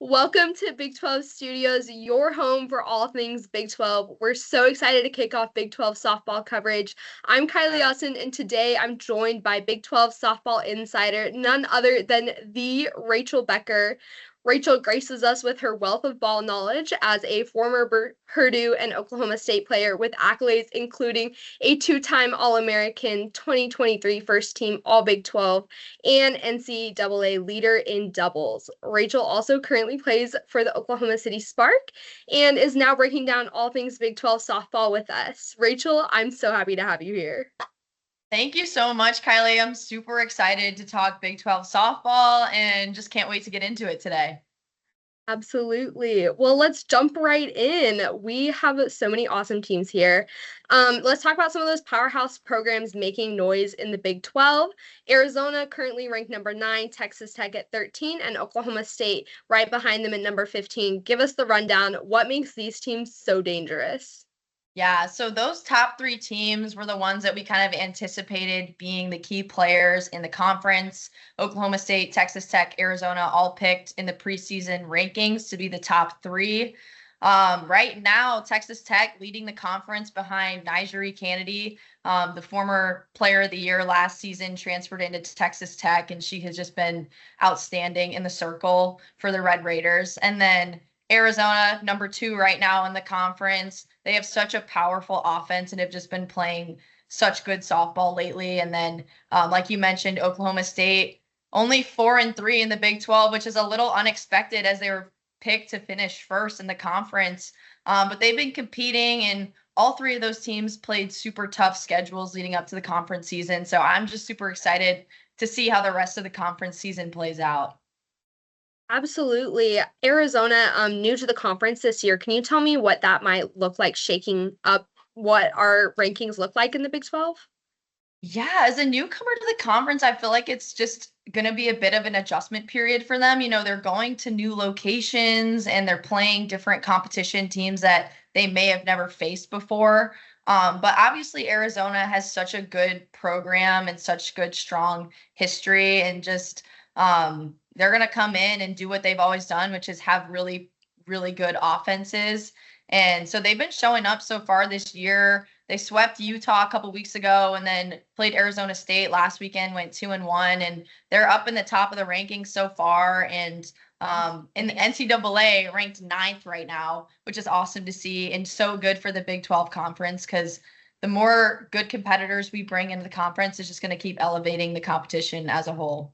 Welcome to Big 12 Studios, your home for all things Big 12. We're so excited to kick off Big 12 softball coverage. I'm Kylie Austin, and today I'm joined by Big 12 softball insider, none other than the Rachel Becker. Rachel graces us with her wealth of ball knowledge as a former Purdue and Oklahoma State player with accolades including a two-time All-American, 2023 First Team All Big 12, and NCAA leader in doubles. Rachel also currently plays for the Oklahoma City Spark and is now breaking down all things Big 12 softball with us. Rachel, I'm so happy to have you here. Thank you so much, Kylie. I'm super excited to talk Big 12 softball and just can't wait to get into it today. Absolutely. Well, let's jump right in. We have so many awesome teams here. Let's talk about some of those powerhouse programs making noise in the Big 12. Arizona currently ranked number 9, Texas Tech at 13, and Oklahoma State right behind them at number 15. Give us the rundown. What makes these teams so dangerous? Yeah, so those top three teams were the ones that we kind of anticipated being the key players in the conference. Oklahoma State, Texas Tech, Arizona all picked in the preseason rankings to be the top three. Right now, Texas Tech leading the conference behind Nigeri Kennedy, the former player of the year last season, transferred into Texas Tech, and she has just been outstanding in the circle for the Red Raiders. And then Arizona, number 2 right now in the conference. They have such a powerful offense and have just been playing such good softball lately. And then, like you mentioned, Oklahoma State, only 4-3 in the Big 12, which is a little unexpected as they were picked to finish first in the conference. But they've been competing, and all three of those teams played super tough schedules leading up to the conference season. So I'm just super excited to see how the rest of the conference season plays out. Absolutely. Arizona, new to the conference this year. Can you tell me what that might look like shaking up what our rankings look like in the Big 12? Yeah, as a newcomer to the conference, I feel like it's just going to be a bit of an adjustment period for them. They're going to new locations and they're playing different competition teams that they may have never faced before. But obviously, Arizona has such a good program and such good, strong history. And just they're going to come in and do what they've always done, which is have really, really good offenses. And so they've been showing up so far this year. They swept Utah a couple weeks ago and then played Arizona State last weekend, went 2-1, and they're up in the top of the rankings so far. And in the NCAA, ranked 9th right now, which is awesome to see and so good for the Big 12 conference because the more good competitors we bring into the conference is just going to keep elevating the competition as a whole.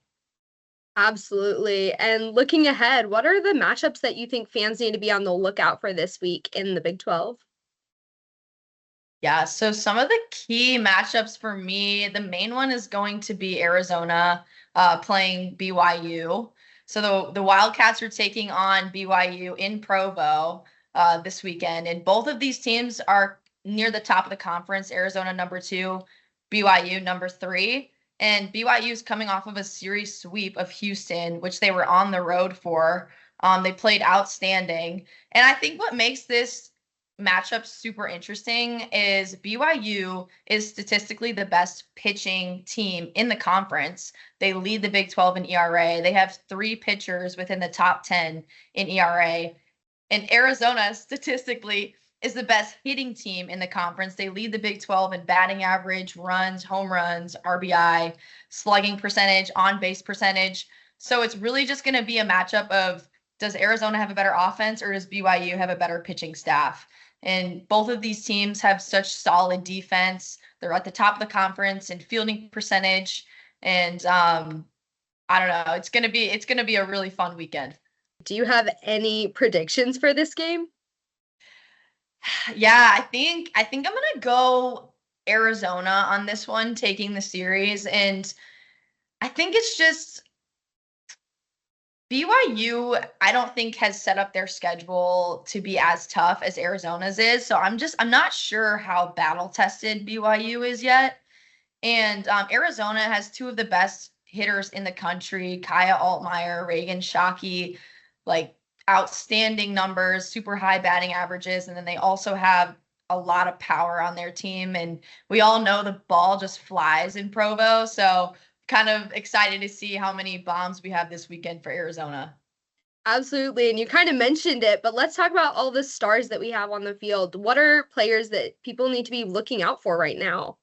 Absolutely. And looking ahead, what are the matchups that you think fans need to be on the lookout for this week in the Big 12? Yeah, so some of the key matchups for me, the main one is going to be Arizona playing BYU. So the Wildcats are taking on BYU in Provo this weekend, and both of these teams are near the top of the conference. Arizona number 2, BYU number 3, and BYU is coming off of a series sweep of Houston, which they were on the road for. They played outstanding, and I think what makes this matchup super interesting is BYU is statistically the best pitching team in the conference. They lead the Big 12 in ERA. They have 3 pitchers within the top 10 in ERA. And Arizona statistically is the best hitting team in the conference. They lead the Big 12 in batting average, runs, home runs, RBI, slugging percentage, on base percentage. So it's really just going to be a matchup of, does Arizona have a better offense or does BYU have a better pitching staff? And both of these teams have such solid defense. They're at the top of the conference in fielding percentage. And I don't know. It's gonna be a really fun weekend. Do you have any predictions for this game? Yeah, I think I'm gonna go Arizona on this one, taking the series. And I think it's just BYU, I don't think has set up their schedule to be as tough as Arizona's is. So I'm not sure how battle tested BYU is yet. And Arizona has 2 of the best hitters in the country, Kaya Altmaier, Reagan Shockey, like outstanding numbers, super high batting averages. And then they also have a lot of power on their team. And we all know the ball just flies in Provo. So kind of excited to see how many bombs we have this weekend for Arizona. Absolutely. And you kind of mentioned it, but let's talk about all the stars that we have on the field. What are players that people need to be looking out for right now?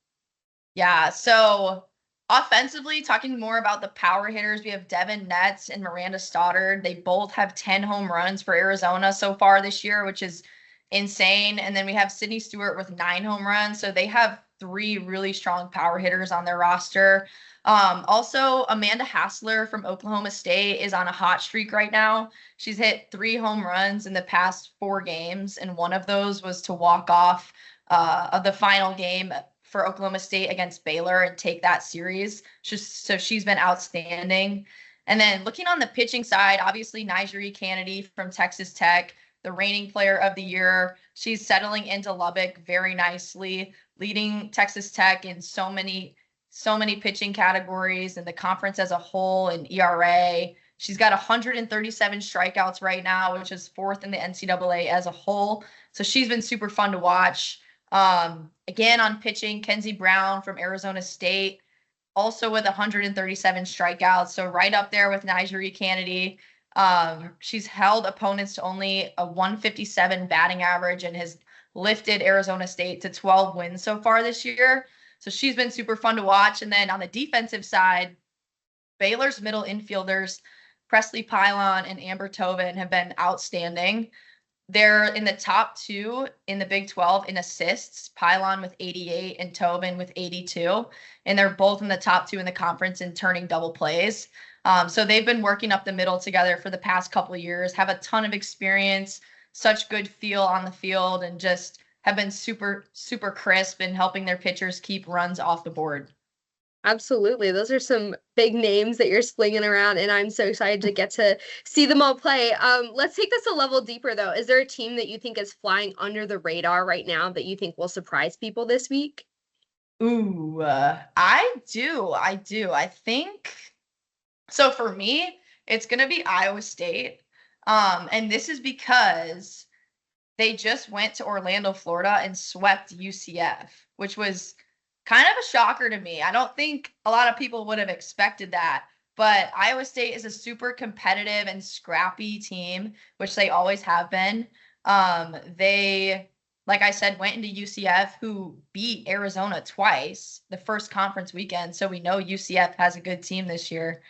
Yeah, so offensively, talking more about the power hitters, we have Devin Netz and Miranda Stoddard. They both have 10 home runs for Arizona so far this year, which is insane. And then we have Sydney Stewart with 9 home runs. So they have three really strong power hitters on their roster. Also, Amanda Hassler from Oklahoma State is on a hot streak right now. She's hit 3 home runs in the past 4 games, and one of those was to walk off of the final game for Oklahoma State against Baylor and take that series. So she's been outstanding. And then looking on the pitching side, obviously Nigeri Kennedy from Texas Tech, the reigning player of the year. She's settling into Lubbock very nicely, leading Texas Tech in so many pitching categories and the conference as a whole in ERA. She's got 137 strikeouts right now, which is fourth in the NCAA as a whole. So she's been super fun to watch. Again, on pitching, Kenzie Brown from Arizona State, also with 137 strikeouts. So right up there with Nigeri Kennedy. She's held opponents to only a 157 batting average and has lifted Arizona State to 12 wins so far this year. So she's been super fun to watch. And then on the defensive side, Baylor's middle infielders, Presley Pylon and Amber Tobin, have been outstanding. They're in the top 2 in the Big 12 in assists, Pylon with 88 and Tobin with 82. And they're both in the top 2 in the conference in turning double plays. So they've been working up the middle together for the past couple of years, have a ton of experience, such good feel on the field, and just have been super, super crisp in helping their pitchers keep runs off the board. Absolutely. Those are some big names that you're slinging around, and I'm so excited to get to see them all play. Let's take this a level deeper, though. Is there a team that you think is flying under the radar right now that you think will surprise people this week? Ooh, I do. I do. I think so. For me, it's going to be Iowa State. And this is because they just went to Orlando, Florida and swept UCF, which was kind of a shocker to me. I don't think a lot of people would have expected that, but Iowa State is a super competitive and scrappy team, which they always have been. They, like I said, went into UCF, who beat Arizona twice the first conference weekend. So we know UCF has a good team this year.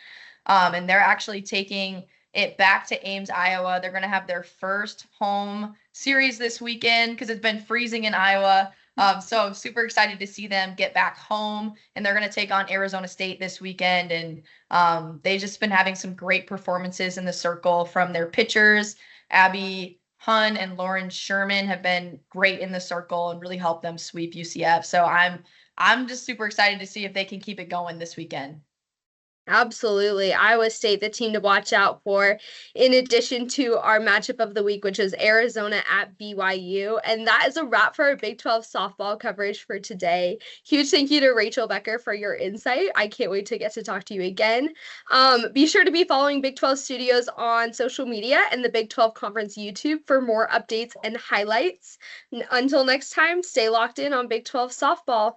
And they're actually taking it back to Ames, Iowa. They're going to have their first home series this weekend because it's been freezing in Iowa. So I'm super excited to see them get back home, and they're going to take on Arizona State this weekend. And they've just been having some great performances in the circle from their pitchers. Abby Hun and Lauren Sherman have been great in the circle and really helped them sweep UCF. So I'm just super excited to see if they can keep it going this weekend. Absolutely. Iowa State, the team to watch out for, in addition to our matchup of the week, which is Arizona at BYU. And that is a wrap for our Big 12 softball coverage for today. Huge thank you to Rachel Becker for your insight. I can't wait to get to talk to you again. Be sure to be following Big 12 Studios on social media and the Big 12 Conference YouTube for more updates and highlights. Until next time, stay locked in on Big 12 softball.